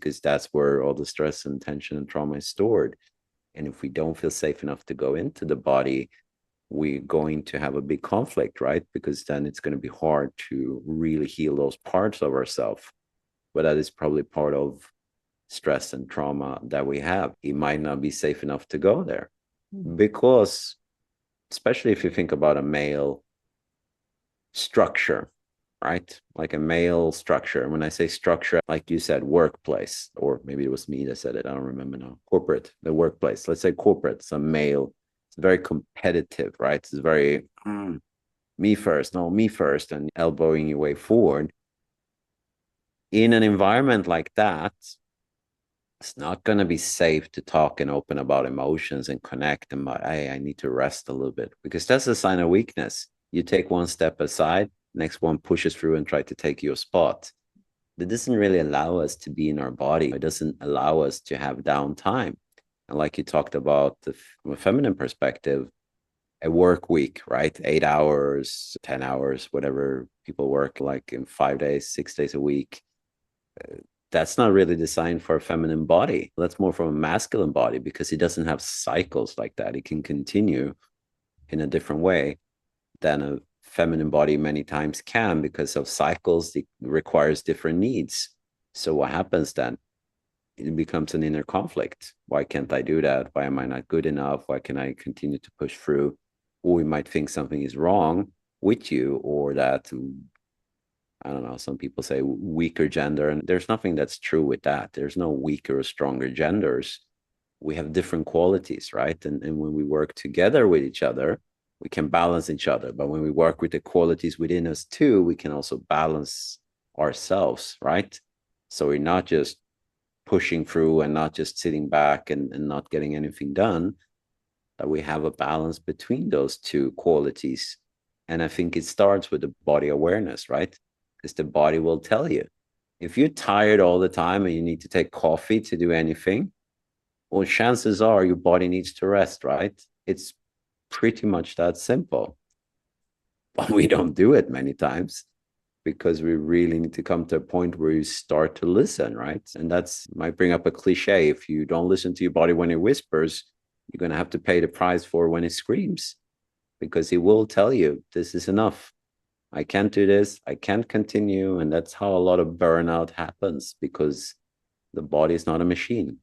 because that's where all the stress and tension and trauma is stored. And if we don't feel safe enough to go into the body, we're going to have a big conflict, right? Because then it's going to be hard to really heal those parts of ourselves. But that is probably part of stress and trauma that we have. It might not be safe enough to go there because, especially if you think about a male structure, right? Like a male structure. And when I say structure, like you said, workplace, or maybe it was me that said it, I don't remember now. Corporate, the workplace. Let's say corporate, it's a male. It's very competitive, right? It's very me first, no, me first, and elbowing your way forward. In an environment like that, it's not going to be safe to talk and open about emotions and connect and hey, I need to rest a little bit, because that's a sign of weakness. You take one step aside, next one pushes through and try to take your spot. That doesn't really allow us to be in our body. It doesn't allow us to have downtime. And like you talked about from a feminine perspective, a work week, right? 8 hours, 10 hours, whatever people work like in 5 days, 6 days a week. That's not really designed for a feminine body. That's more from a masculine body, because it doesn't have cycles like that. It can continue in a different way than a feminine body many times can, because of cycles. It requires different needs. So what happens then? It becomes an inner conflict. Why can't I do that? Why am I not good enough? Why can I continue to push through? Or we might think something is wrong with you, or that, I don't know, some people say weaker gender, and there's nothing that's true with that. There's no weaker or stronger genders. We have different qualities, right? And when we work together with each other, we can balance each other. But when we work with the qualities within us too, we can also balance ourselves, right? So we're not just pushing through and not just sitting back and not getting anything done, that we have a balance between those two qualities. And I think it starts with the body awareness, right? Because the body will tell you. If you're tired all the time and you need to take coffee to do anything, well, chances are your body needs to rest, right? It's pretty much that simple. But we don't do it many times, because we really need to come to a point where you start to listen, right? And that's might bring up a cliche. If you don't listen to your body when it whispers, you're going to have to pay the price for when it screams, because it will tell you, this is enough. I can't do this. I can't continue. And that's how a lot of burnout happens, because the body is not a machine.